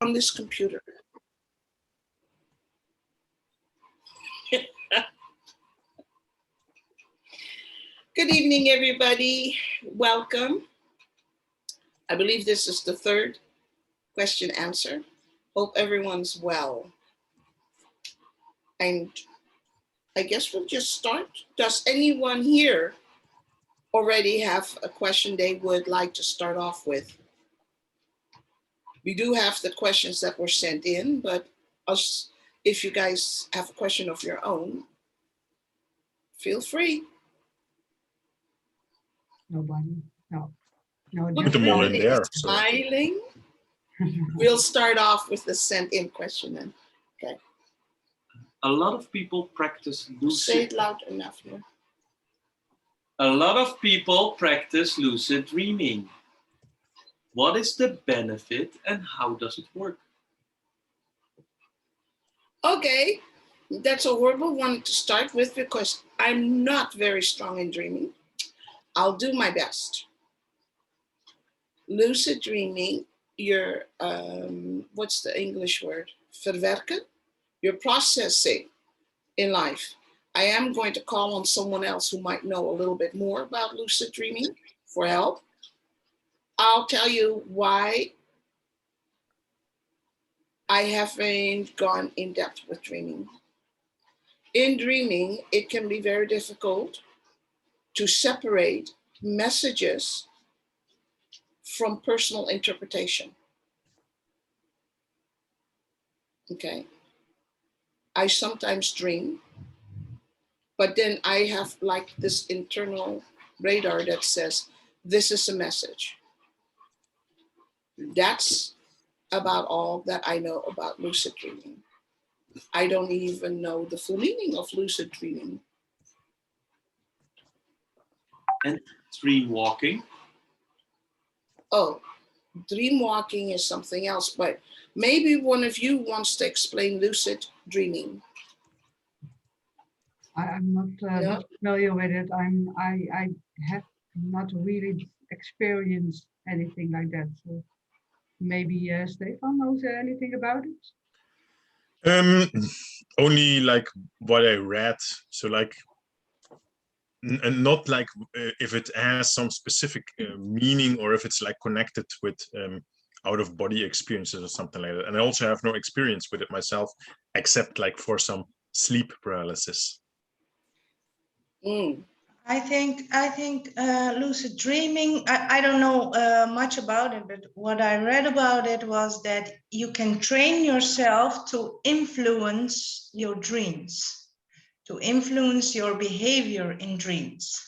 on this computer. Good evening, everybody. Welcome. I believe this is the third question answer. Hope everyone's well. And I guess we'll just start. Does anyone here already have a question they would like to start off with? We do have the questions that were sent in, but if you guys have a question of your own, feel free. Nobody. No. No, Look, just everybody is smiling. We'll start off with the sent in question then. Okay. A lot of people practice lucid. Say it loud enough here. A lot of people practice lucid dreaming. What is the benefit and how does it work? Okay, that's a horrible one to start with because I'm not very strong in dreaming. I'll do my best. Lucid dreaming, you're, what's the English word? Verwerken? You're processing in life. I am going to call on someone else who might know a little bit more about lucid dreaming for help. I'll tell you why I haven't gone in depth with dreaming. In dreaming, it can be very difficult to separate messages from personal interpretation. Okay. I sometimes dream, but then I have like this internal radar that says, this is a message. That's about all that I know about lucid dreaming. I don't even know the full meaning of lucid dreaming. And dream walking? Oh, dream walking is something else, but maybe one of you wants to explain lucid dreaming. I'm not familiar with it. I have not really experienced anything like that. So maybe Stefan knows anything about it. Only like what I read. So like, and not like if it has some specific meaning or if it's like connected with out of body experiences or something like that. And I also have no experience with it myself, except like for some sleep paralysis. I think lucid dreaming, I don't know much about it, but what I read about it was that you can train yourself to influence your dreams, to influence your behavior in dreams.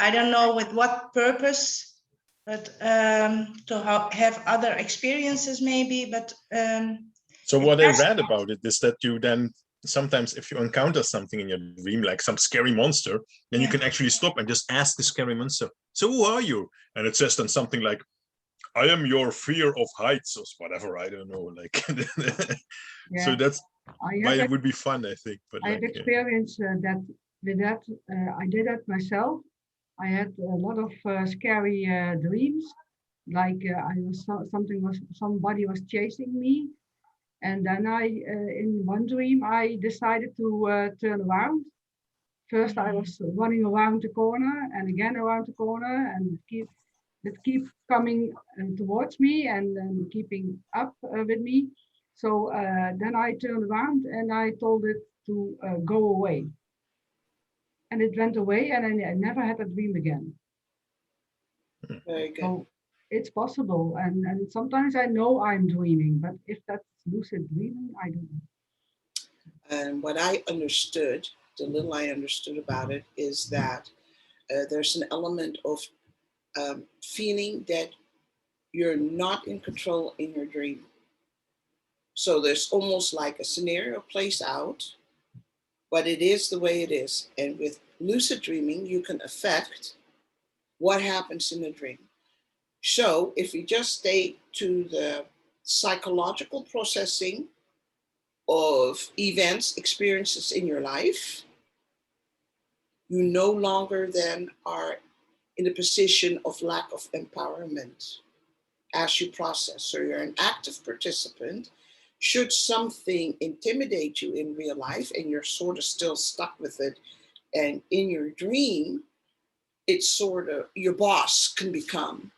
I don't know with what purpose, but to have other experiences maybe, but so what I read about it is that you then sometimes if you encounter something in your dream, like some scary monster, then you can actually stop and just ask the scary monster, so who are you? And it says then something like, I am your fear of heights or whatever, I don't know, like so that's why it would be fun, I think. But I have experienced that with that. I did that myself. I had a lot of scary dreams, like somebody was chasing me. And then in one dream, I decided to turn around. First, I was running around the corner and again around the corner, and it keep coming towards me and keeping up with me. So then I turned around and I told it to go away. And it went away, and I never had a dream again. Very good. So it's possible, and sometimes I know I'm dreaming, but if that's lucid dreaming, I don't know. And what I understood, the little I understood about it, is that there's an element of feeling that you're not in control in your dream. So there's almost like a scenario plays out, but it is the way it is. And with lucid dreaming, you can affect what happens in the dream. So if we just stay to the psychological processing of events, experiences in your life, you no longer then are in a position of lack of empowerment. as you process. So you're an active participant. Should something intimidate you in real life and you're sort of still stuck with it, and in your dream, it's sort of your boss can become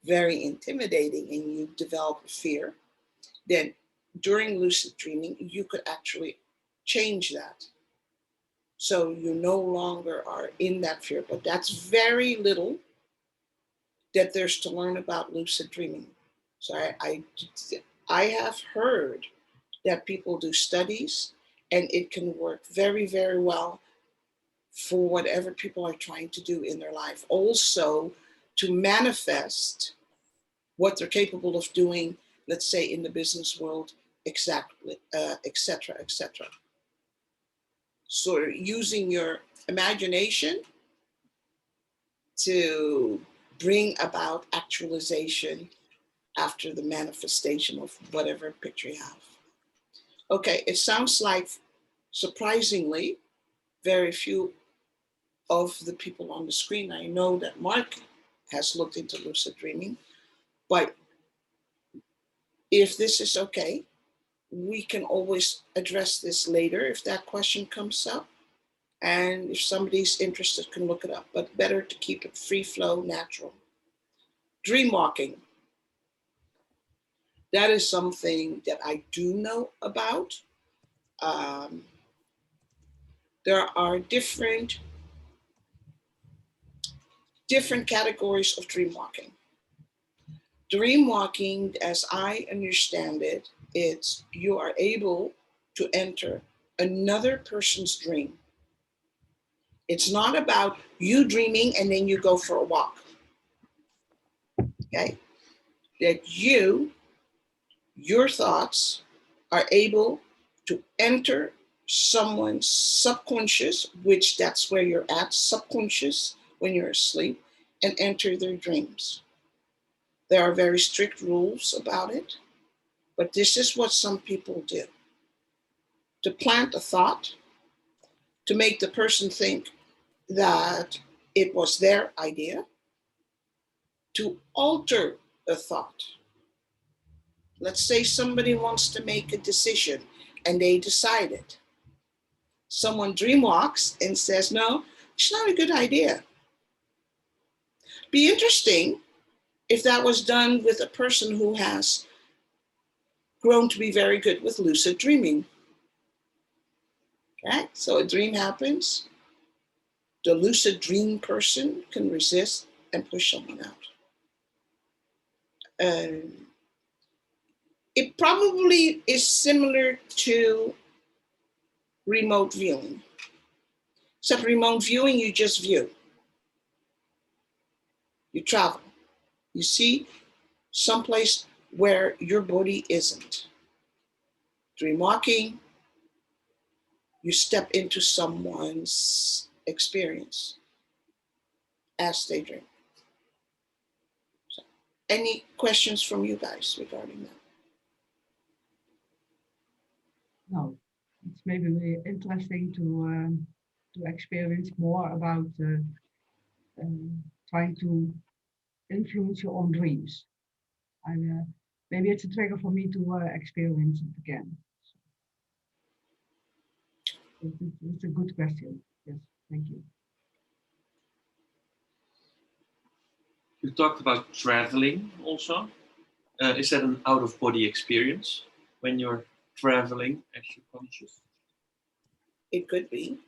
very intimidating and you develop fear, then during lucid dreaming, you could actually change that. So you no longer are in that fear, but that's very little that there's to learn about lucid dreaming. So I have heard that people do studies and it can work very, very well for whatever people are trying to do in their life. Also to manifest what they're capable of doing, let's say in the business world, exactly, et cetera, et cetera. So using your imagination to bring about actualization after the manifestation of whatever picture you have. Okay, it sounds like surprisingly, very few of the people on the screen. I know that Mark has looked into lucid dreaming, but if this is okay, we can always address this later if that question comes up. And if somebody's interested, can look it up, but better to keep it free flow, natural. Dream walking. That is something that I do know about. There are different categories of dream walking. Dream walking, as I understand it, it's you are able to enter another person's dream. It's not about you dreaming and then you go for a walk. Okay? That your thoughts are able to enter someone's subconscious, which that's where you're at, subconscious, when you're asleep, and enter their dreams. There are very strict rules about it, but this is what some people do. To plant a thought, to make the person think that it was their idea, to alter a thought. Let's say somebody wants to make a decision and they decide it. Someone dreamwalks and says, no, it's not a good idea. Be interesting if that was done with a person who has grown to be very good with lucid dreaming. Okay, so a dream happens. The lucid dream person can resist and push someone out. It probably is similar to remote viewing. Except remote viewing, you just view. You travel. You see someplace where your body isn't. Dream walking, you step into someone's experience as they dream. So, any questions from you guys regarding that? No, it's maybe really interesting to experience more about trying to influence your own dreams. And maybe it's a trigger for me to experience it again. So it's a good question. Yes, thank you. You talked about traveling also. Is that an out-of-body experience when you're traveling as you're conscious? It could be.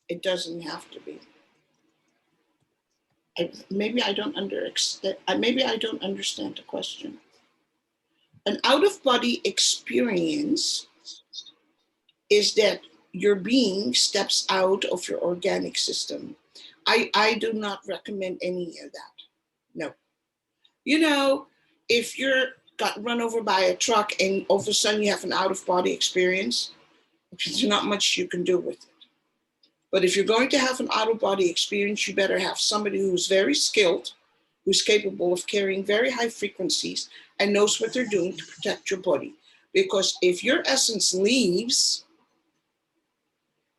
It doesn't have to be. Maybe I don't understand the question. An out-of-body experience is that your being steps out of your organic system. I do not recommend any of that. No. You know, if you're got run over by a truck and all of a sudden you have an out-of-body experience, there's not much you can do with it. But if you're going to have an out-of-body experience, you better have somebody who's very skilled, who's capable of carrying very high frequencies and knows what they're doing to protect your body. Because if your essence leaves,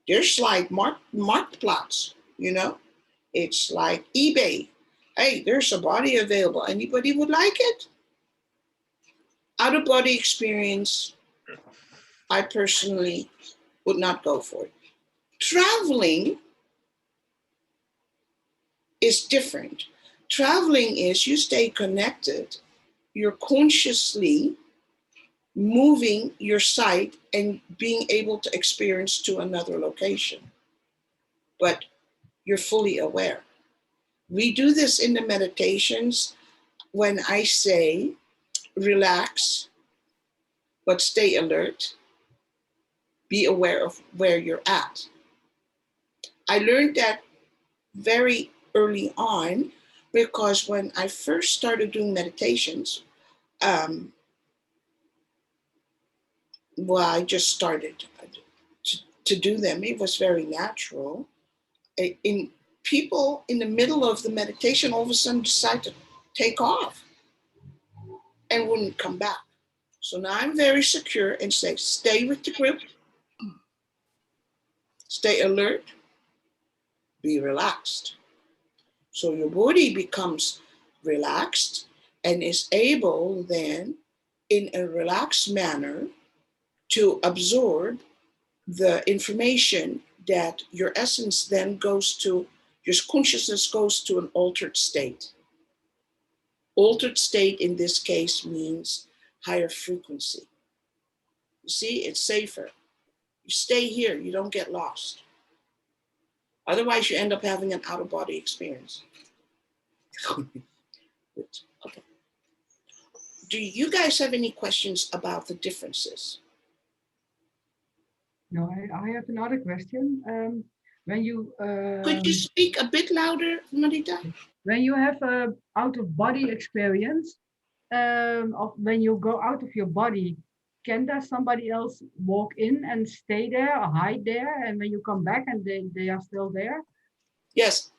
there's like marketplace, you know? It's like eBay. Hey, there's a body available. Anybody would like it? Out of body experience, I personally would not go for it. Traveling is different. Traveling is you stay connected, you're consciously moving your sight and being able to experience to another location, but you're fully aware. We do this in the meditations when I say relax, but stay alert, be aware of where you're at. I learned that very early on because when I first started doing meditations, well, I just started to do them. It was very natural. In people in the middle of the meditation, all of a sudden decide to take off and wouldn't come back. So now I'm very secure and say, stay with the group, stay alert, be relaxed. So your body becomes relaxed and is able then, in a relaxed manner, to absorb the information that your essence then goes to, your consciousness goes to an altered state. Altered state in this case means higher frequency. You see, it's safer. You stay here, you don't get lost. Otherwise, you end up having an out-of-body experience. Okay. Do you guys have any questions about the differences? No, I have another question. When you Could you speak a bit louder, Marita? when you have a out of body experience, of when you go out of your body, can there somebody else walk in and stay there or hide there, and when you come back and they are still there? Yes.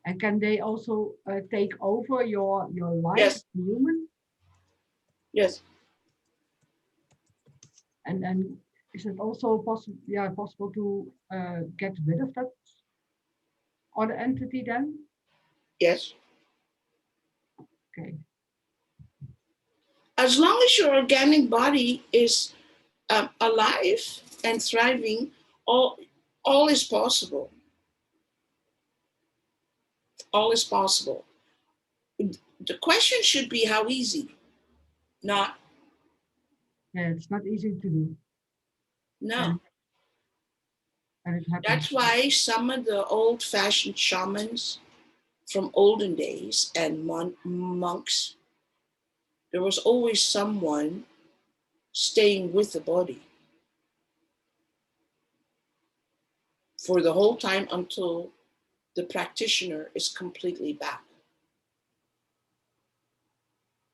And can they also take over your life Yes. as a human? Yes. And is it also possible? Yeah, possible to get rid of that other entity then? Yes. Okay. As long as your organic body is alive and thriving, all is possible. All is possible. The question should be how easy, not Yeah, it's not easy to do. no. And it happens. That's why some of the old-fashioned shamans from olden days and monks, there was always someone staying with the body for the whole time until the practitioner is completely back.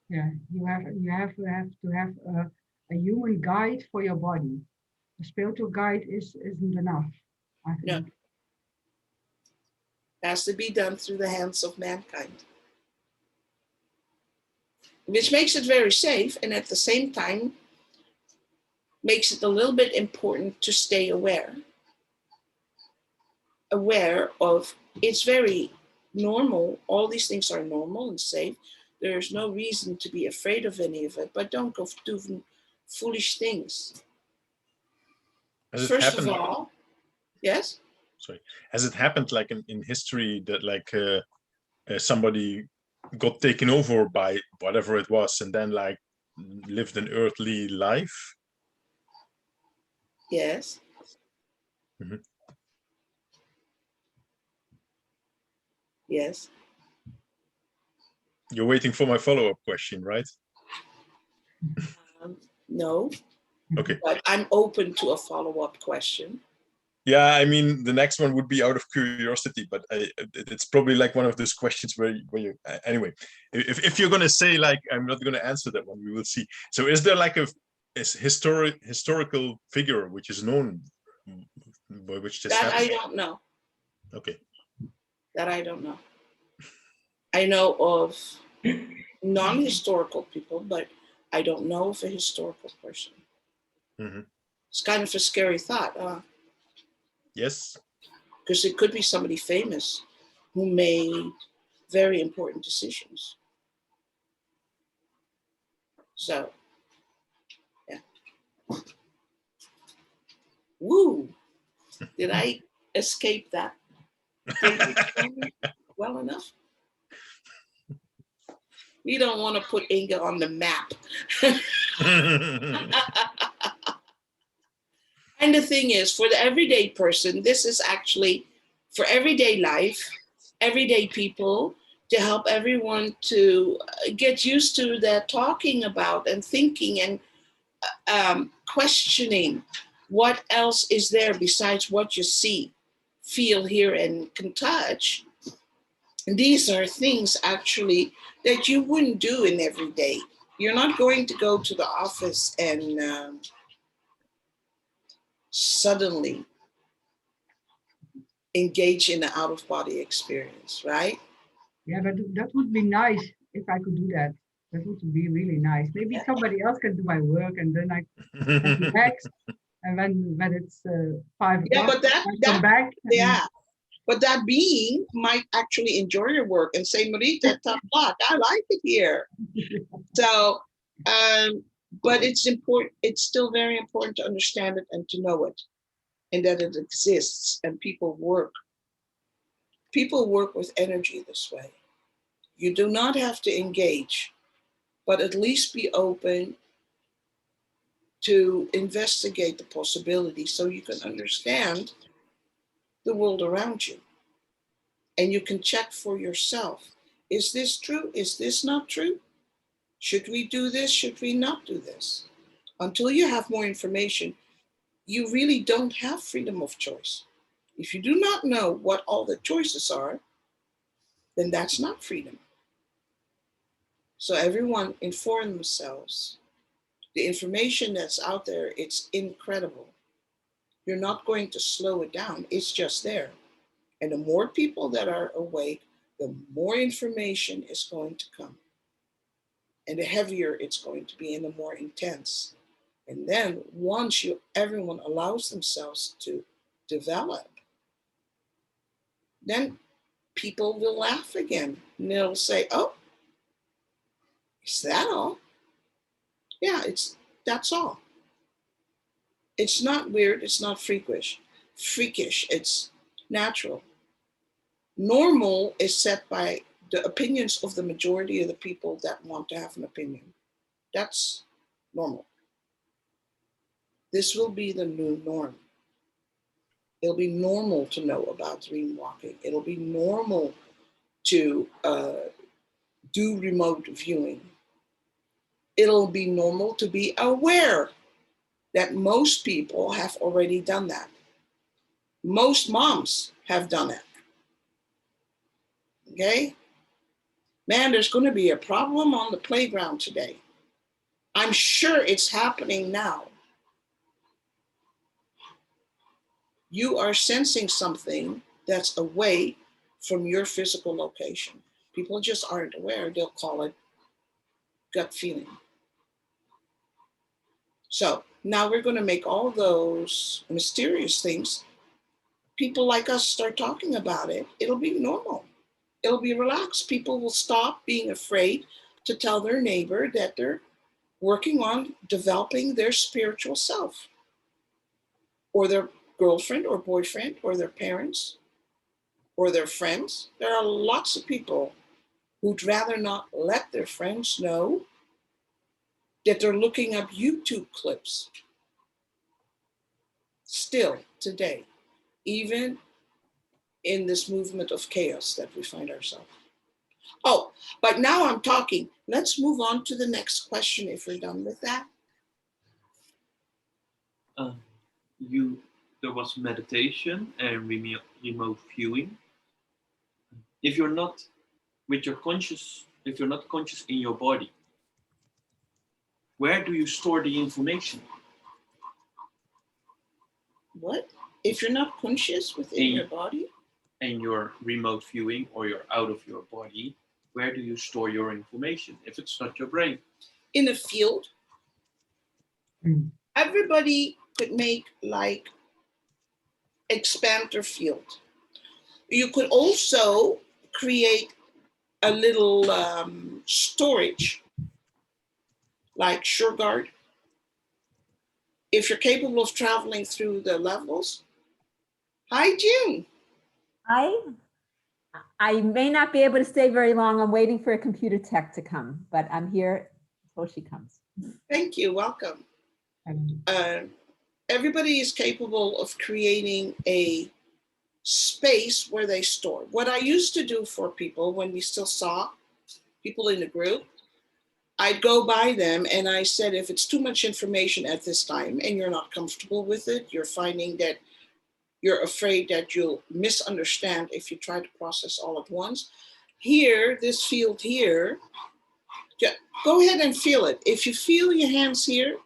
Yeah, you have to have a human guide for your body. A spiritual guide isn't enough, I think. No. It has to be done through the hands of mankind, which makes it very safe and at the same time makes it a little bit important to stay aware of it's very normal. All these things are normal and safe. There's no reason to be afraid of any of it, but don't go do foolish things. First of all, yes? Sorry. Has it happened like in history that like somebody got taken over by whatever it was and then like lived an earthly life? Yes. Mhm. Yes. You're waiting for my follow-up question, right? No. Okay. But I'm open to a follow-up question. Yeah, I mean, the next one would be out of curiosity, but it's probably like one of those questions where you anyway, if you're going to say like, I'm not going to answer that one, we will see. So is there like a historical figure which is known by which this That happened? I don't know. Okay. That I don't know. I know of non-historical people, but I don't know of a historical person. Mm-hmm. It's kind of a scary thought. Yes. Because it could be somebody famous who made very important decisions. So, yeah. Woo! Did I escape that well enough? We don't want to put Inge on the map. And the thing is, for the everyday person, this is actually for everyday life, everyday people, to help everyone to get used to that talking about and thinking and questioning what else is there besides what you see, feel, hear, and can touch. And these are things actually that you wouldn't do in every day. You're not going to go to the office and suddenly engage in an out-of-body experience, right? Yeah, that would be nice if I could do that. That would be really nice. Maybe somebody else can do my work, and then I can relax. And when it's 5 Yeah, o'clock, but I come back. yeah. But that being might actually enjoy your work and say, Marita, tough luck. I like it here. So, but it's important. It's still very important to understand it and to know it, and that it exists. And people work with energy this way. You do not have to engage, but at least be open to investigate the possibility so you can understand the world around you. And you can check for yourself. Is this true? Is this not true? Should we do this? Should we not do this? Until you have more information, you really don't have freedom of choice. If you do not know what all the choices are, then that's not freedom. So everyone inform themselves. The information that's out there, it's incredible. You're not going to slow it down. It's just there. And the more people that are awake, the more information is going to come. And the heavier it's going to be and the more intense. And then once everyone allows themselves to develop, then people will laugh again. And they'll say, oh, is that all? Yeah, that's all. It's not weird, it's not freakish, it's natural. Normal is set by the opinions of the majority of the people that want to have an opinion. That's normal. This will be the new norm. It'll be normal to know about dream walking. It'll be normal to do remote viewing. It'll be normal to be aware that most people have already done that. Most moms have done it. Okay? Man, there's going to be a problem on the playground today. I'm sure it's happening now. You are sensing something that's away from your physical location. People just aren't aware. They'll call it gut feeling. So now we're going to make all those mysterious things. People like us start talking about it. It'll be normal. It'll be relaxed. People will stop being afraid to tell their neighbor that they're working on developing their spiritual self, or their girlfriend or boyfriend or their parents or their friends. There are lots of people who'd rather not let their friends know that they're looking up YouTube clips. Still today, even in this movement of chaos that we find ourselves. Oh, but now I'm talking. Let's move on to the next question if we're done with that. There was meditation and remote viewing. If you're not conscious in your body, where do you store the information? What? If you're not conscious within your body? And your remote viewing, or you're out of your body, where do you store your information if it's not your brain? In a field. Everybody could make expand their field. You could also create a little storage like SureGuard. If you're capable of traveling through the levels. Hi, June. I may not be able to stay very long. I'm waiting for a computer tech to come, but I'm here until she comes. Thank you. Welcome. Everybody is capable of creating a space where they store. What I used to do for people when we still saw people in the group, I'd go by them and I said, if it's too much information at this time and you're not comfortable with it, you're finding that you're afraid that you'll misunderstand if you try to process all at once. Here, this field here, go ahead and feel it. If you feel your hands here,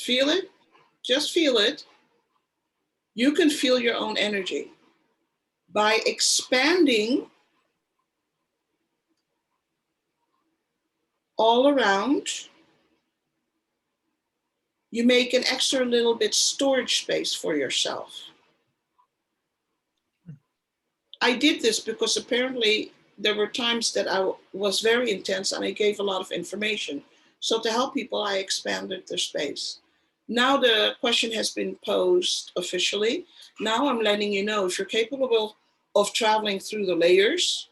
feel it, just feel it. You can feel your own energy by expanding all around. You make an extra little bit storage space for yourself. I did this because apparently there were times that I was very intense and I gave a lot of information. So to help people, I expanded their space. Now the question has been posed officially. Now I'm letting you know, if you're capable of traveling through the layers,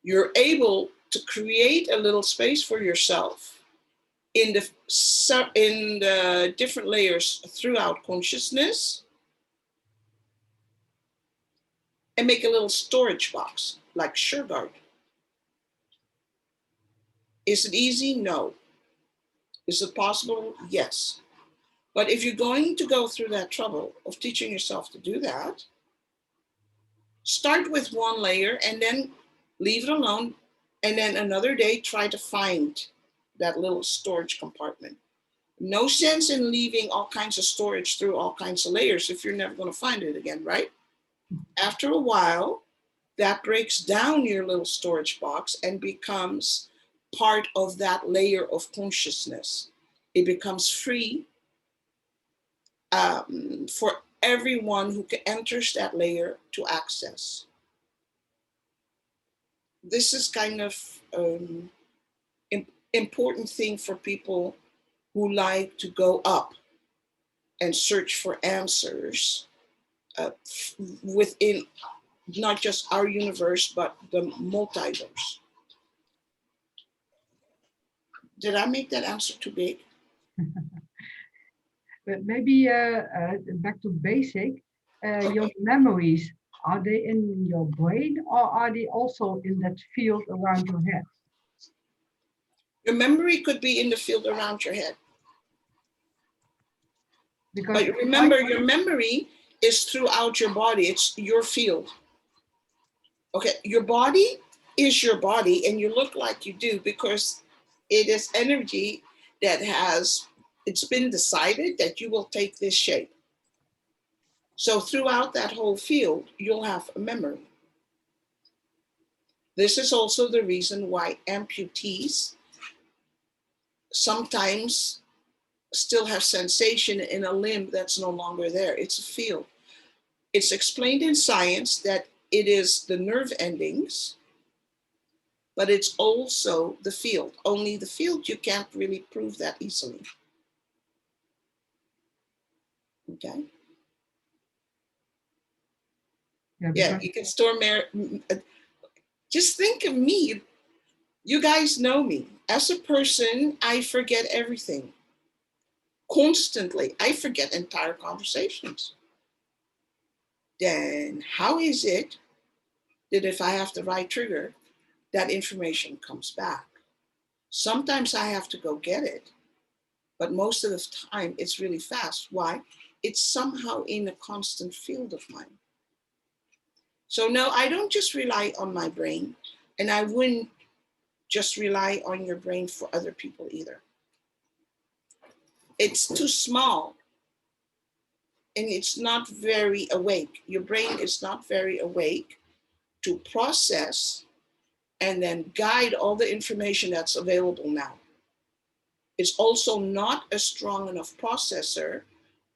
you're able to create a little space for yourself in the different layers throughout consciousness and make a little storage box like SureGuard. Is it easy? No. Is it possible? Yes. But if you're going to go through that trouble of teaching yourself to do that, start with one layer and then leave it alone. And then another day, try to find that little storage compartment. No sense in leaving all kinds of storage through all kinds of layers if you're never going to find it again, right? After a while, that breaks down your little storage box and becomes part of that layer of consciousness. It becomes free for everyone who enters that layer to access. This is kind of important thing for people who like to go up and search for answers within not just our universe, but the multiverse. Did I make that answer too big? But maybe back to basic, your memories, are they in your brain or are they also in that field around your head? Your memory could be in the field around your head. Because but remember, your memory is throughout your body. It's your field. Okay, your body is your body and you look like you do because it is energy that it's been decided that you will take this shape. So throughout that whole field, you'll have a memory. This is also the reason why amputees sometimes still have sensation in a limb that's no longer there. It's a field. It's explained in science that it is the nerve endings, but it's also the field. Only the field, you can't really prove that easily. Okay. Yeah, you can store just think of me. You guys know me. As a person, I forget everything. Constantly, I forget entire conversations. Then how is it that if I have the right trigger, that information comes back? Sometimes I have to go get it, but most of the time it's really fast. Why? It's somehow in a constant field of mine. So no, I don't just rely on my brain, and I wouldn't just rely on your brain for other people either. It's too small and it's not very awake. Your brain is not very awake to process and then guide all the information that's available now. It's also not a strong enough processor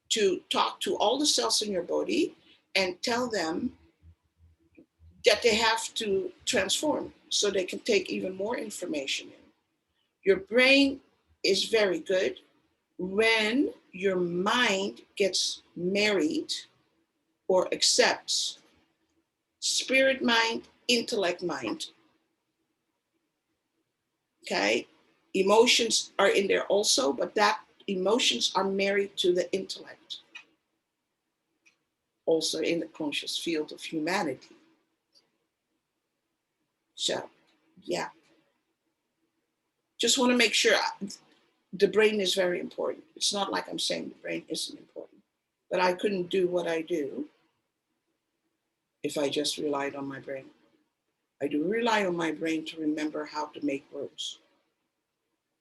to talk to all the cells in your body and tell them that they have to transform so they can take even more information in. Your brain is very good when your mind gets married or accepts spirit mind, intellect mind. Okay? Emotions are in there also, but that emotions are married to the intellect. Also in the conscious field of humanity. So, yeah. Just want to make sure the brain is very important. It's not like I'm saying the brain isn't important, but I couldn't do what I do if I just relied on my brain. I do rely on my brain to remember how to make words.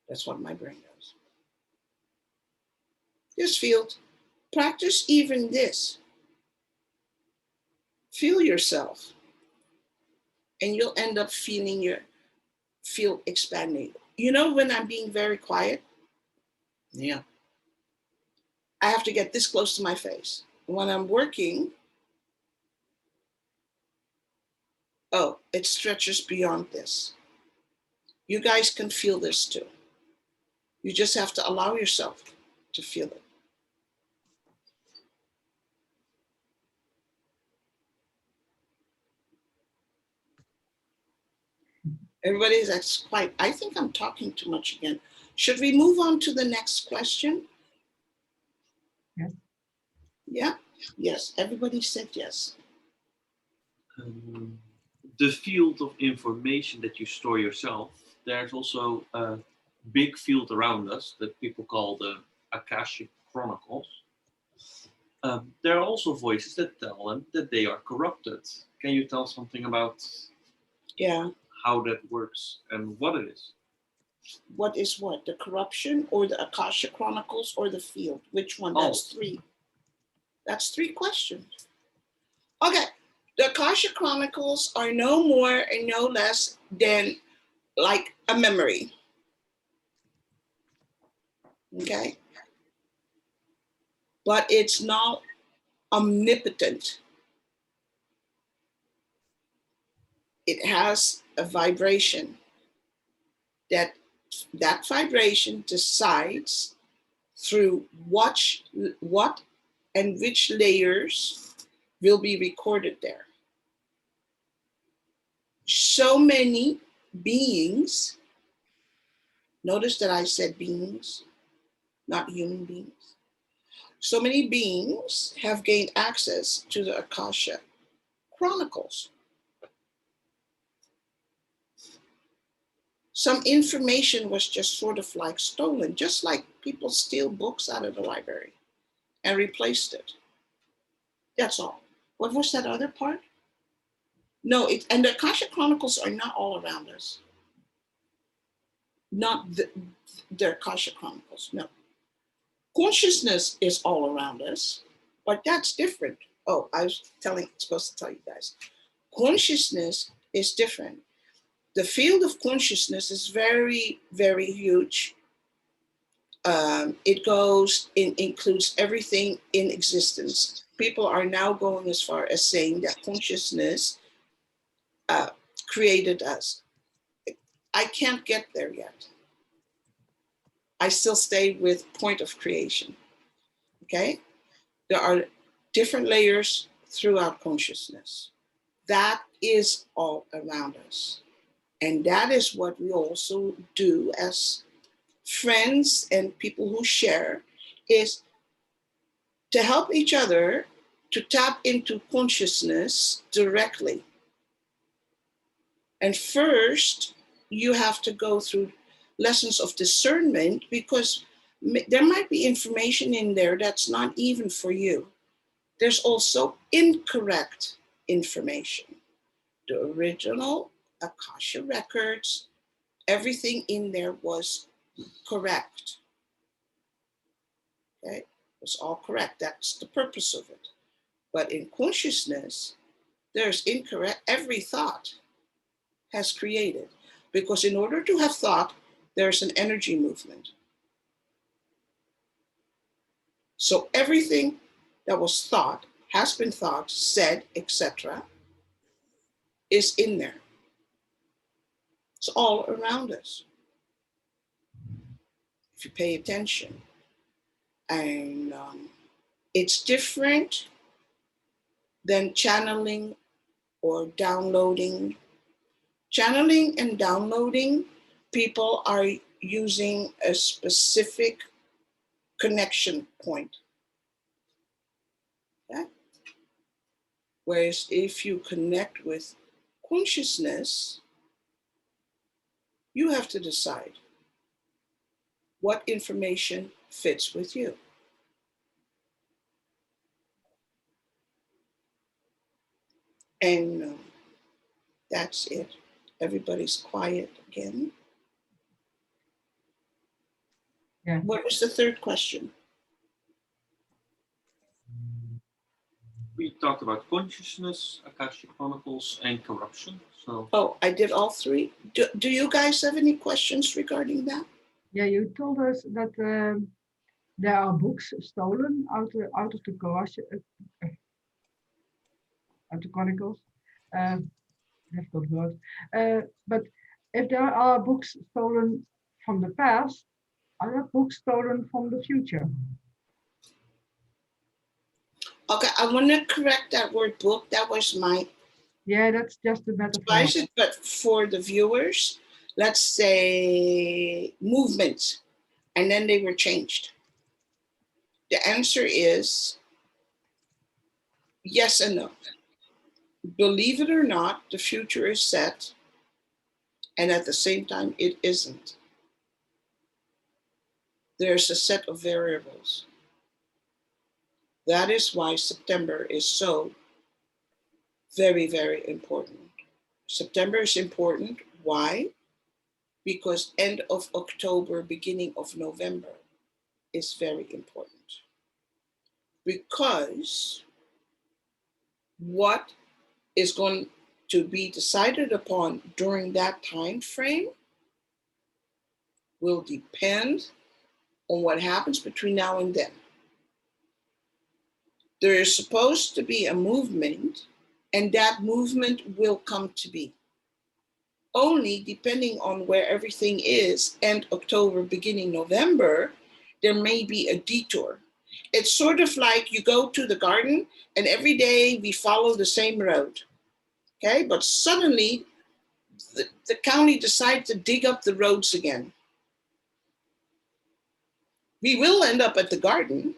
That's what my brain does. This field, practice even this. Feel yourself, and you'll end up feeling your field expanding. You know, when I'm being very quiet, yeah, I have to get this close to my face. When I'm working, oh, it stretches beyond this. You guys can feel this too. You just have to allow yourself to feel it. Everybody's that's quite, I think I'm talking too much again. Should we move on to the next question? Yes. Yeah? Yes, everybody said yes. The field of information that you store yourself, there's also a big field around us that people call the Akashic Chronicles. There are also voices that tell them that they are corrupted. Can you tell something about how that works and what it is? What is what? The corruption or the Akashic Chronicles or the field? Which one? That's three. That's three questions. Okay. The Akashic Chronicles are no more and no less than like a memory. Okay. But it's not omnipotent. It has a vibration that vibration decides through what and which layers will be recorded there. So many beings, notice that I said beings, not human beings. So many beings have gained access to the Akasha Chronicles. Some information was just sort of like stolen, just like people steal books out of the library and replaced it. That's all. What was that other part? No, and the Akasha Chronicles are not all around us. Not the Akasha Chronicles, no. Consciousness is all around us, but that's different. Oh, I was supposed to tell you guys. Consciousness is different. The field of consciousness is very, very huge. It includes everything in existence. People are now going as far as saying that consciousness created us. I can't get there yet. I still stay with point of creation. Okay? There are different layers throughout consciousness. That is all around us. And that is what we also do as friends and people who share, is to help each other to tap into consciousness directly. And first, you have to go through lessons of discernment, because there might be information in there that's not even for you. There's also incorrect information. The original Akasha records, everything in there was correct. Okay, it was all correct. That's the purpose of it. But in consciousness, there's incorrect. Every thought has created, because in order to have thought, there's an energy movement. So everything that was thought, has been thought, said, etc., is in there. It's all around us. If you pay attention. And it's different than channeling or downloading. Channeling and downloading, people are using a specific connection point. Okay? Whereas if you connect with consciousness, you have to decide what information fits with you. And that's it. Everybody's quiet again. Yeah. What was the third question? We talked about consciousness, Akashic Chronicles, and corruption. So, Oh, I did all three. Do you guys have any questions regarding that? Yeah, you told us that there are books stolen out of the Chronicles. Difficult word. But if there are books stolen from the past, are there books stolen from the future? Okay, I want to correct that word book. That was my Yeah, that's just a metaphor. advice, but for the viewers, let's say movement, and then they were changed. The answer is yes and no. Believe it or not, the future is set, and at the same time, it isn't. There's a set of variables. That is why September is so very, very important. September is important. Why? Because end of October, beginning of November is very important. Because what is going to be decided upon during that time frame will depend on what happens between now and then. There is supposed to be a movement, and that movement will come to be. Only depending on where everything is, end October, beginning November, there may be a detour. It's sort of like you go to the garden and every day we follow the same road. Okay, but suddenly the county decides to dig up the roads again. We will end up at the garden.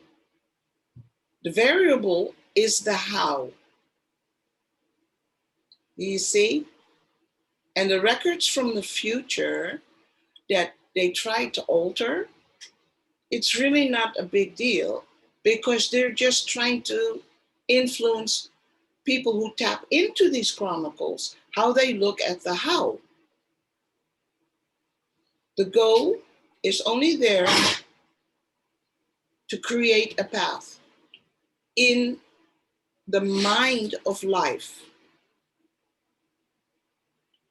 The variable is the how. You see? And the records from the future that they try to alter, it's really not a big deal because they're just trying to influence people who tap into these chronicles, how they look at the how. The goal is only there to create a path in the mind of life,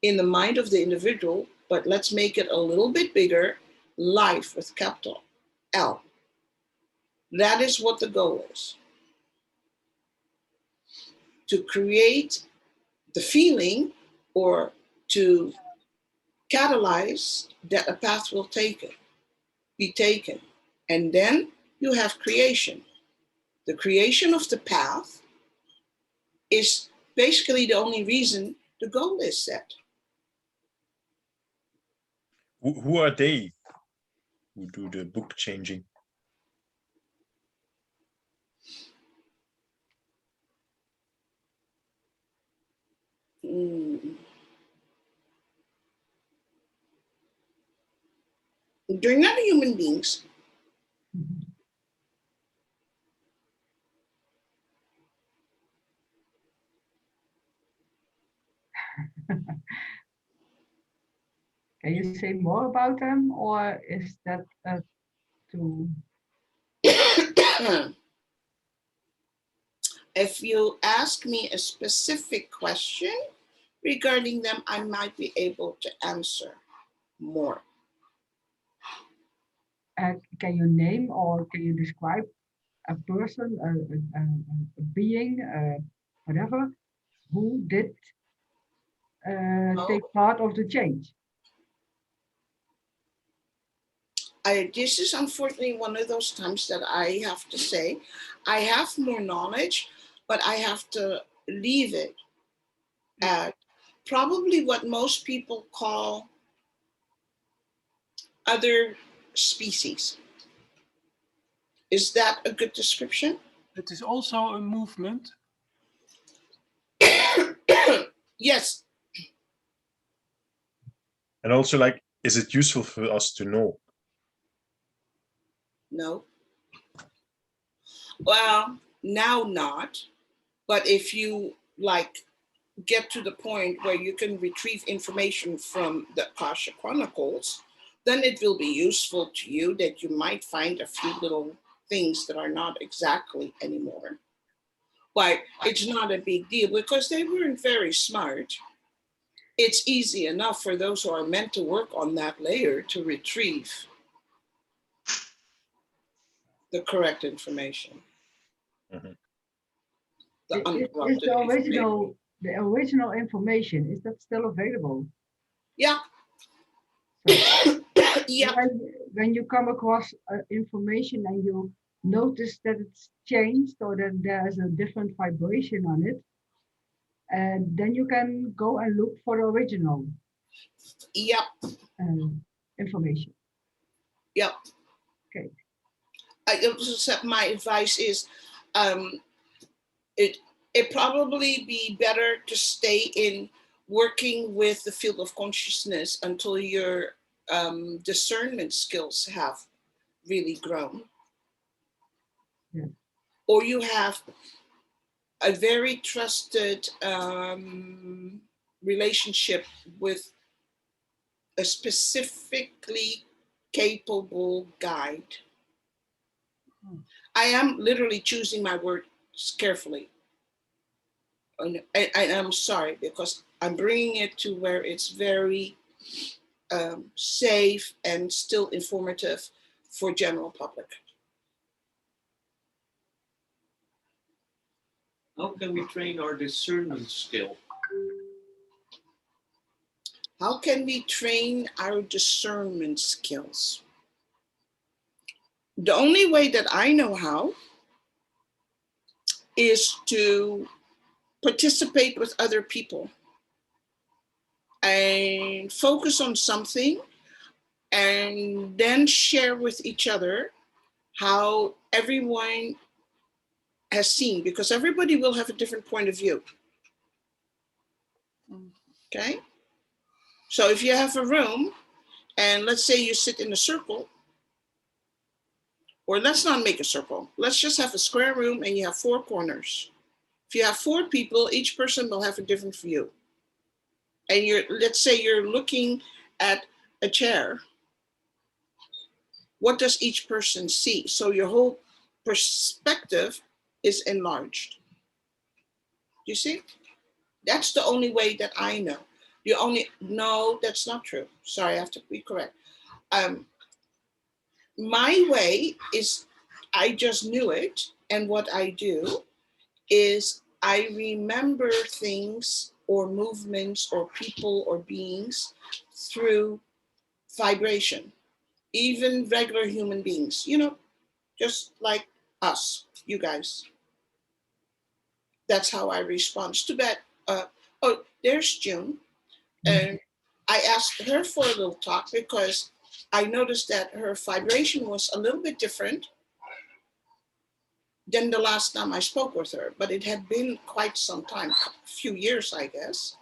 in the mind of the individual, but let's make it a little bit bigger, life with capital L. That is what the goal is. To create the feeling or to catalyze that a path will be taken. And then you have creation. The creation of the path is basically the only reason the goal is set. Who are they who do the book changing? They're not human beings. Can you say more about them, or is that too? If you ask me a specific question regarding them, I might be able to answer more. Can you name or can you describe a person, a being, whatever, who did take part of the change. This is unfortunately one of those times that I have to say, I have more knowledge, but I have to leave it at probably what most people call other species. Is that a good description? It is also a movement. Yes. And also, like, is it useful for us to know? No. Well, now not. But if you like get to the point where you can retrieve information from the Akashic Chronicles, then it will be useful to you that you might find a few little things that are not exactly anymore. But it's not a big deal because they weren't very smart. It's easy enough for those who are meant to work on that layer to retrieve the correct information. Mhm. The Is uninterrupted the information. original information, is that still available? Yeah. So Yeah. when you come across information and you notice that it's changed or that there's a different vibration on it, then you can go and look for the original Yep. information. Yep. Okay. My advice is it probably be better to stay in working with the field of consciousness until your discernment skills have really grown. Yeah. Or you have a very trusted relationship with a specifically capable guide. I am literally choosing my words carefully. And I'm sorry because I'm bringing it to where it's very safe and still informative for general public. How can we train our discernment skill? How can we train our discernment skills? The only way that I know how is to participate with other people and focus on something and then share with each other how everyone has seen, because everybody will have a different point of view. Okay? So if you have a room and let's say you sit in a circle, or let's not make a circle, let's just have a square room and you have 4 corners. If you have 4 people, each person will have a different view. And let's say you're looking at a chair. What does each person see? So your whole perspective is enlarged. You see? That's the only way that I know. No, that's not true. Sorry, I have to be correct. My way is, I just knew it. And what I do is I remember things or movements or people or beings through vibration, even regular human beings, just like us, you guys. That's how I respond. It's too bad. Oh, there's June. And I asked her for a little talk because I noticed that her vibration was a little bit different than the last time I spoke with her, but it had been quite some time, a few years, I guess.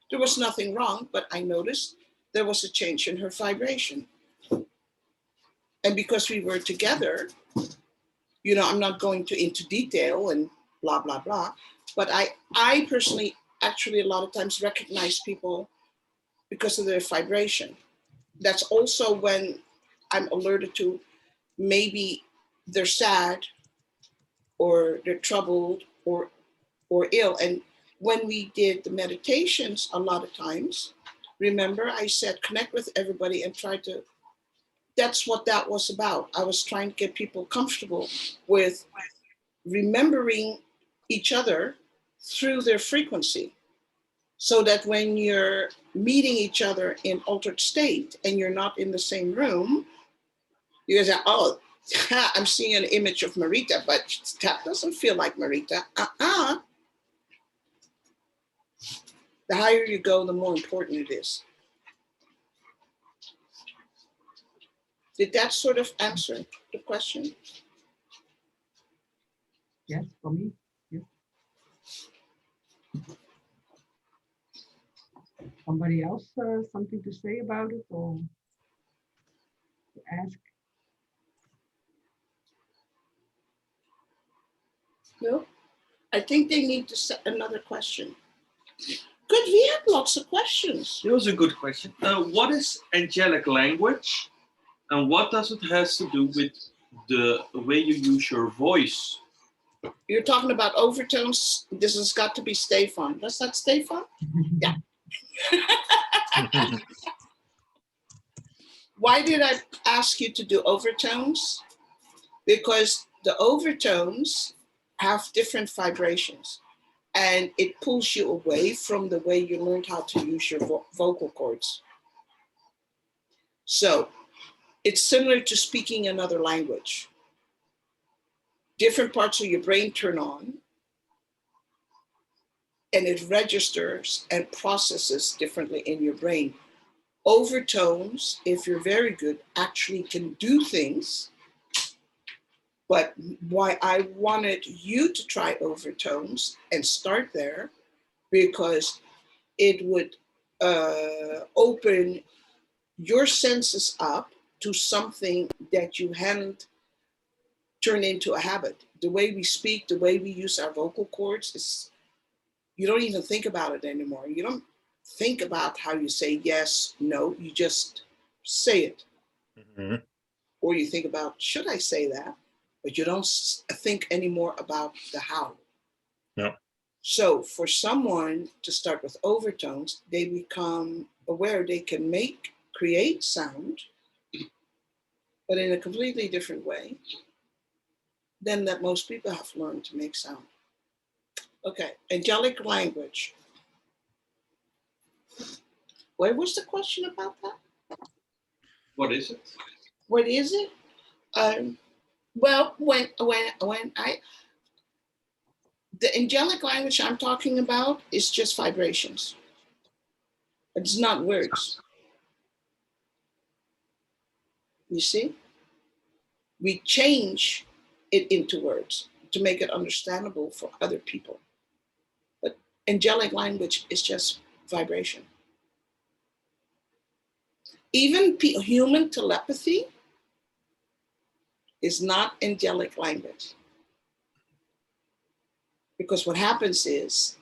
There was nothing wrong, but I noticed there was a change in her vibration. And because we were together, I'm not going into detail and blah, blah, blah, but I personally actually a lot of times recognize people because of their vibration. That's also when I'm alerted to maybe they're sad or they're troubled or ill. And when we did the meditations, a lot of times, remember I said, connect with everybody and try to, that's what that was about. I was trying to get people comfortable with remembering each other through their frequency. So that when you're meeting each other in altered state and you're not in the same room, you say, oh, I'm seeing an image of Marita, but that doesn't feel like Marita. The higher you go, the more important it is. Did that sort of answer the question? Yes, for me. Yes. Somebody else something to say about it or to ask? No? I think they need to set another question. Good, we had lots of questions. It was a good question. What is angelic language, and what does it has to do with the way you use your voice? You're talking about overtones. This has got to be Stefan. Was that Stefan? Yeah. Why did I ask you to do overtones? Because the overtones have different vibrations, and it pulls you away from the way you learned how to use your vocal cords. So it's similar to speaking another language. Different parts of your brain turn on, and it registers and processes differently in your brain. Overtones, if you're very good, actually can do things. But why I wanted you to try overtones and start there, because it would open your senses up to something that you hadn't turned into a habit. The way we speak, the way we use our vocal cords is, you don't even think about it anymore. You don't think about how you say yes, no, you just say it. Mm-hmm. Or you think about, should I say that? But you don't think anymore about the how. No. So for someone to start with overtones, they become aware they can create sound, but in a completely different way than that most people have learned to make sound. Okay, angelic language. What was the question about that? What is it? What is it? Well, when the angelic language I'm talking about is just vibrations. It's not words. You see? We change it into words to make it understandable for other people. But angelic language is just vibration. Even human telepathy is not angelic language. Because what happens is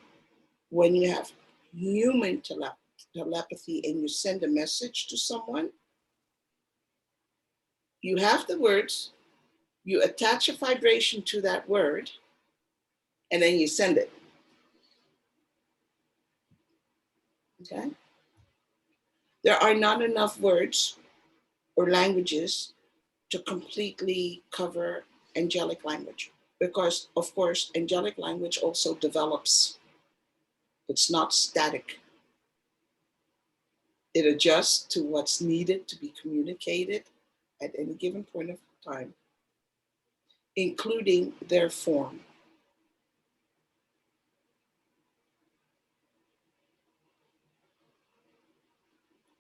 when you have human telepathy and you send a message to someone, you have the words, you attach a vibration to that word, and then you send it. Okay? There are not enough words or languages to completely cover angelic language, because of course, angelic language also develops. It's not static. It adjusts to what's needed to be communicated at any given point of time, including their form.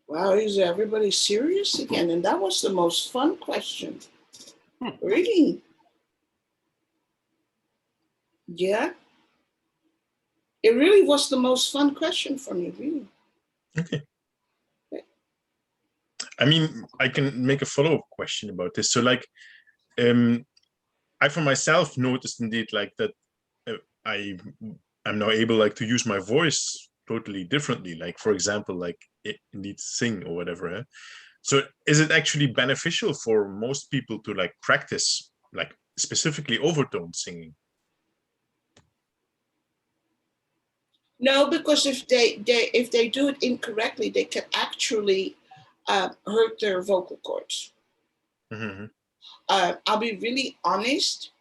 Wow, is everybody serious again? And that was the most fun question. Really? Yeah. It really was the most fun question for me, really. Okay. I mean, I can make a follow-up question about this. So like, I for myself noticed indeed like that I'm now able like to use my voice totally differently. Like for example, like indeed sing or whatever. Eh? So is it actually beneficial for most people to like practice like specifically overtone singing? No, because if they do it incorrectly, they can actually hurt their vocal cords. Mm-hmm. I'll be really honest.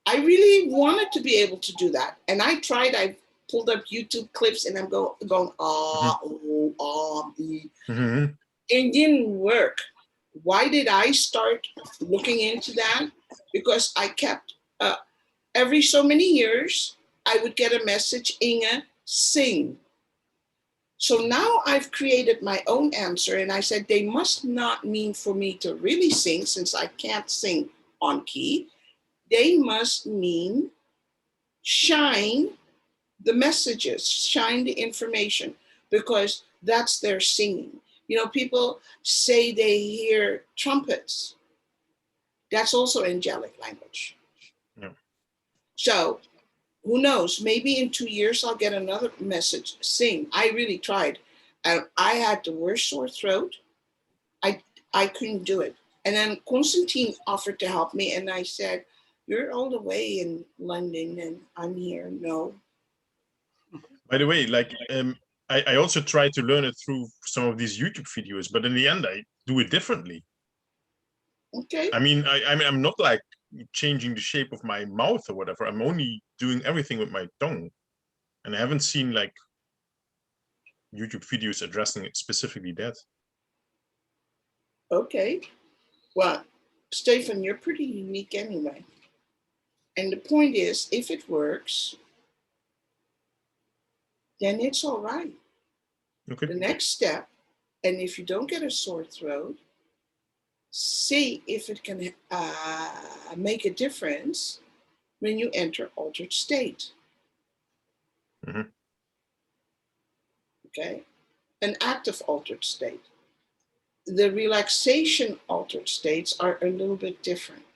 I really wanted to be able to do that, and I tried. I pulled up YouTube clips and I'm going Mhm. It didn't work. Why did I start looking into that? Because I kept every so many years I would get a message, Inge, sing. So now I've created my own answer, and I said they must not mean for me to really sing, since I can't sing on key. They must mean shine the messages, shine the information, because that's their singing. You know, people say they hear trumpets. That's also angelic language. Yeah. So who knows? Maybe in 2 years I'll get another message, sing. I really tried. And I had the worst sore throat. I couldn't do it. And then Constantine offered to help me, and I said, "You're all the way in London, and I'm here." No. By the way, like I also try to learn it through some of these YouTube videos, but in the end I do it differently. Okay. I mean, I'm not like changing the shape of my mouth or whatever. I'm only doing everything with my tongue, and I haven't seen like YouTube videos addressing it specifically that. Okay. Well, Stefan, you're pretty unique anyway. And the point is, if it works, then it's all right. Okay. The next step, and if you don't get a sore throat, see if it can make a difference when you enter altered state. Mhm. Okay? An active altered state. The relaxation altered states are a little bit different.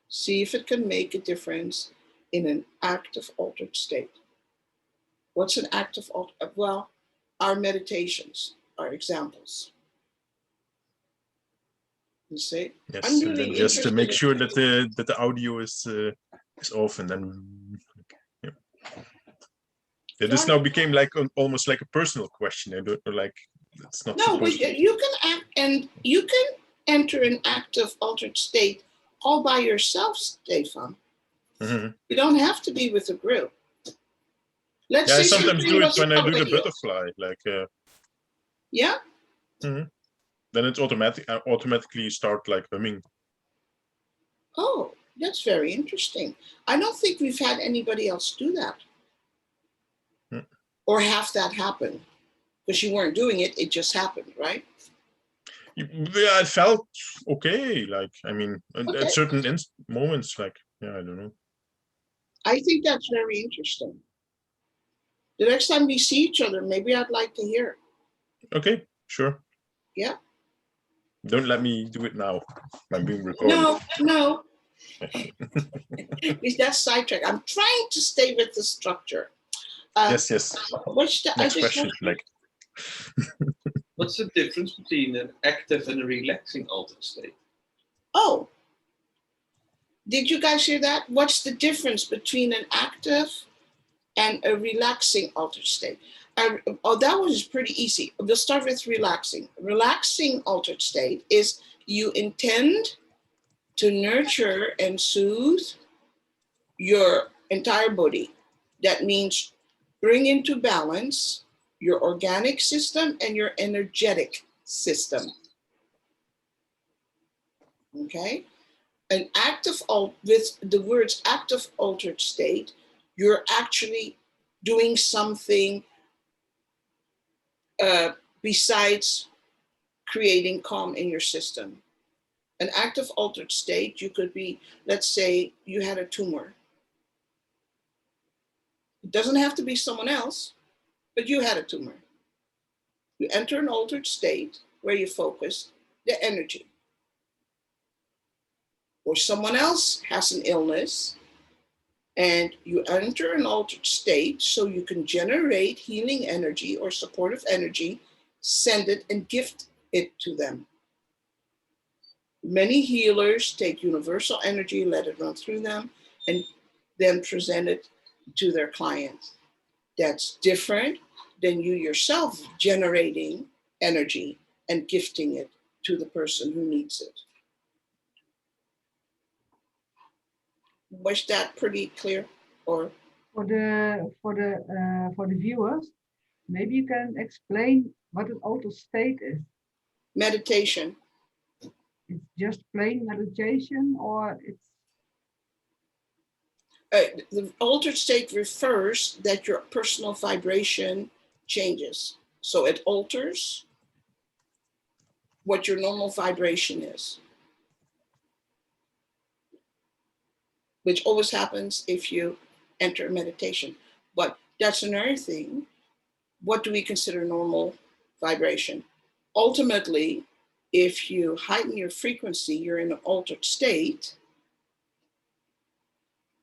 See if it can make a difference in an active altered state. What's an active altered? Well, our meditations are examples. You see? I'm Yes, and really then just to interested make in sure that the audio is off, and then yeah. Yeah, this now became like almost like a personal question. I don't know, like it's not No, but supposed to. you can act, and you can enter an active altered state all by yourself, Stefan. Mhm. You don't have to be with a group. Let's Yeah, I say sometimes something do it was when I wrong do the with you. butterfly, like Yeah? mhm. Then it's automatically start like humming. Oh, that's very interesting. I don't think we've had anybody else do that Mm. or have that happen, because you weren't doing it, it just happened, right? Yeah, it felt okay. Like I mean, Okay. at certain moments, like yeah, I don't know. I think that's very interesting. The next time we see each other, maybe I'd like to hear. Okay, sure. Yeah? Don't let me do it now. I'm being recorded. No. Is that sidetrack? I'm trying to stay with the structure. Yes. What's the Next other question, like. What's the difference between an active and a relaxing altered state? Oh, did you guys hear that? What's the difference between an active and a relaxing altered state? Oh, that one is pretty easy. We'll start with relaxing. Relaxing altered state is you intend to nurture and soothe your entire body. That means bring into balance your organic system and your energetic system. Okay? An active, with the words active altered state, you're actually doing something besides creating calm in your system. An active altered state, you could be, let's say you had a tumor. It doesn't have to be someone else, but you had a tumor. You enter an altered state where you focus the energy. Or someone else has an illness and you enter an altered state so you can generate healing energy or supportive energy, send it and gift it to them. Many healers take universal energy, let it run through them, and then present it to their clients. That's different than you yourself generating energy and gifting it to the person who needs it. Was that pretty clear? Or For the viewers, maybe you can explain what an altered state is. Meditation. It's just plain meditation, or it's The altered state refers that your personal vibration changes. So it alters what your normal vibration is, which always happens if you enter meditation. But that's another thing. What do we consider normal vibration? Ultimately, if you heighten your frequency, you're in an altered state,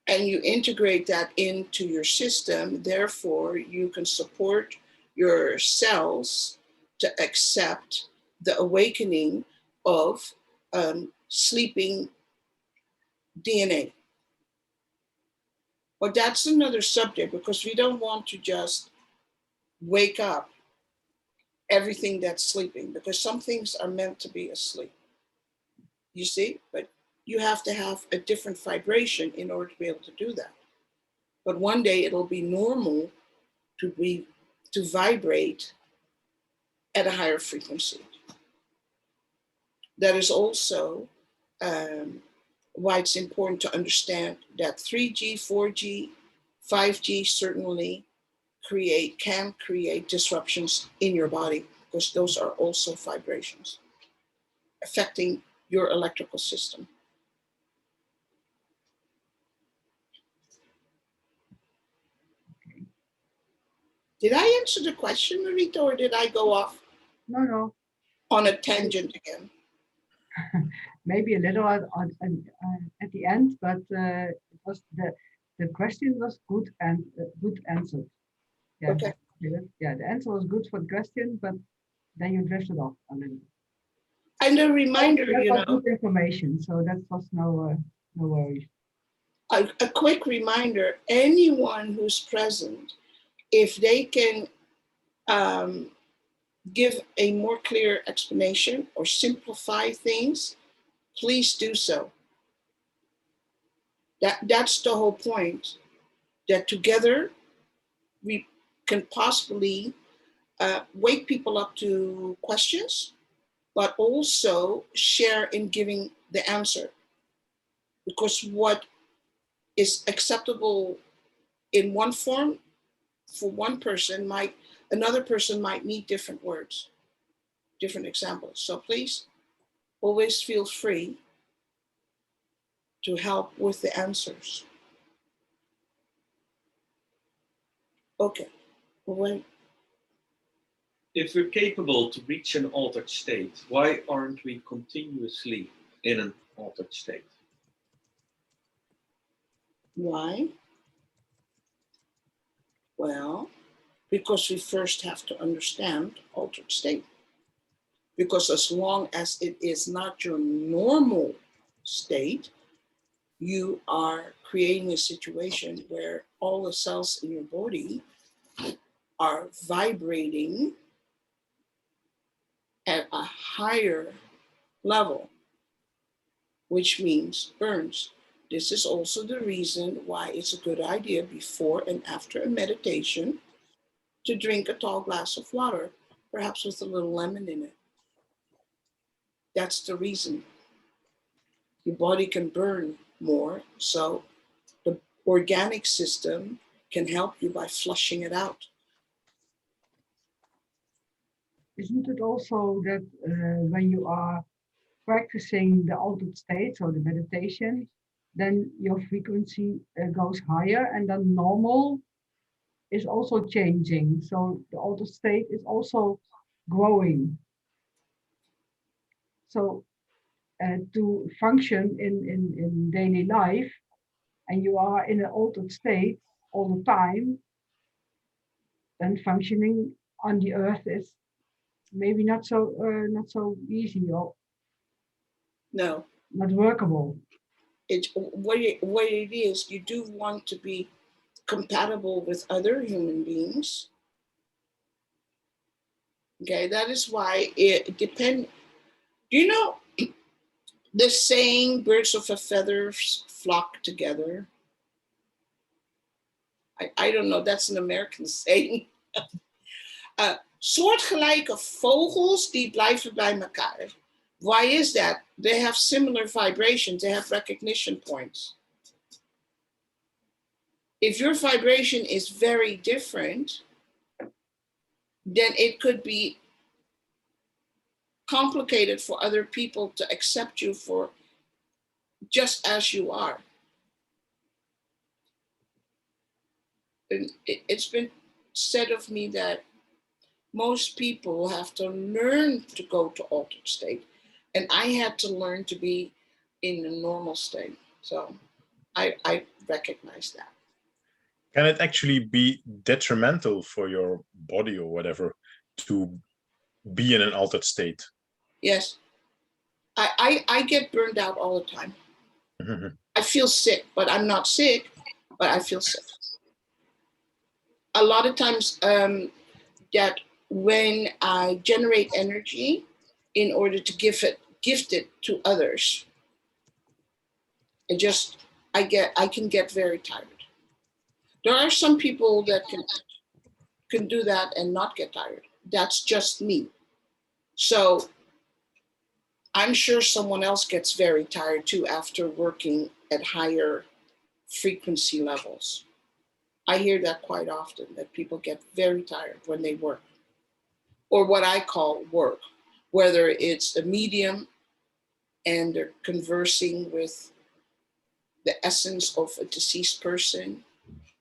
and you integrate that into your system, therefore you can support your cells to accept the awakening of sleeping DNA. But that's another subject, because we don't want to just wake up everything that's sleeping, because some things are meant to be asleep. You see, but you have to have a different vibration in order to be able to do that. But one day it'll be normal to vibrate at a higher frequency. That is also why it's important to understand that 3G, 4G, 5G certainly can create disruptions in your body, because those are also vibrations affecting your electrical system. Did I answer the question, Marita, or did I go off no. on a tangent again? Maybe a little at the end, but it was the question was good and good answered. Yeah. Okay. Yeah, the answer was good for the question, but then you drifted off a little. And a reminder, That you was know, good information, so that was no worries. a quick reminder, anyone who's present, if they can give a more clear explanation or simplify things, please do so. That's the whole point, that together we can possibly wake people up to questions, but also share in giving the answer. Because what is acceptable in one form for one person another person might need different words, different examples. So please always feel free to help with the answers. Okay. When If we're capable to reach an altered state, why aren't we continuously in an altered state? Why? Well, because we first have to understand altered state. Because as long as it is not your normal state, you are creating a situation where all the cells in your body are vibrating at a higher level, which means burns. This is also the reason why it's a good idea before and after a meditation to drink a tall glass of water, perhaps with a little lemon in it. That's the reason. Your body can burn more, so the organic system can help you by flushing it out. Isn't it also that when you are practicing the altered states or the meditation, then your frequency goes higher, and then normal is also changing. So the altered state is also growing. So to function in daily life, and you are in an altered state all the time, then functioning on the earth is maybe not so easy or No, not workable. what it is, you do want to be compatible with other human beings. Okay, that is why it depends. Do you know the saying, birds of a feather flock together? I don't know, that's an American saying. Soortgelijke vogels die blijven bij elkaar. Why is that? They have similar vibrations. They have recognition points. If your vibration is very different, then it could be complicated for other people to accept you for just as you are. And it's been said of me that most people have to learn to go to altered state. And I had to learn to be in a normal state. So I recognize that. Can it actually be detrimental for your body or whatever to be in an altered state? Yes. I get burned out all the time. I feel sick, but I'm not sick, but I feel sick. A lot of times that when I generate energy in order to gift it to others, I can get very tired. There are some people that can do that and not get tired. That's just me. So I'm sure someone else gets very tired too after working at higher frequency levels. I hear that quite often, that people get very tired when they work, or what I call work, whether it's a medium and they're conversing with the essence of a deceased person,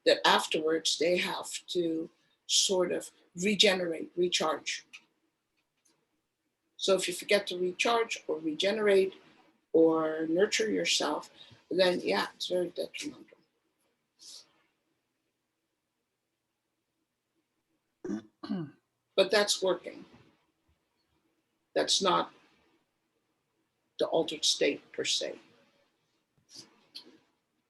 that afterwards they have to sort of regenerate, recharge. So if you forget to recharge or regenerate or nurture yourself, then yeah, it's very detrimental. But that's working. That's not the altered state per se.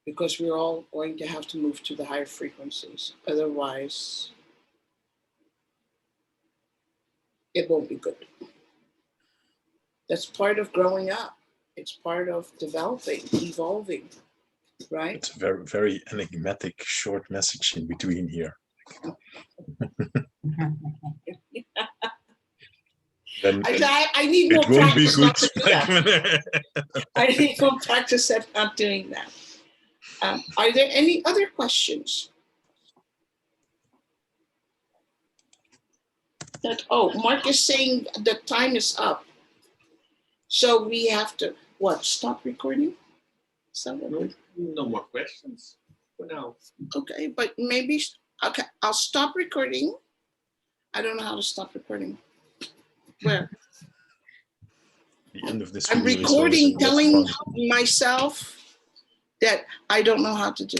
Because we're all going to have to move to the higher frequencies. Otherwise, it won't be good. That's part of growing up. It's part of developing, evolving, right? It's a very, very enigmatic short message in between here. Then I need more it won't be practice good. not to do that. I need more practice at not doing that. Are there any other questions? Mark is saying the time is up. So we have to, what, stop recording? No more questions for now. Okay, but maybe, okay, I'll stop recording. I don't know how to stop recording. Where? The end of this I'm video is recording, always telling fun. myself that I don't know how to do.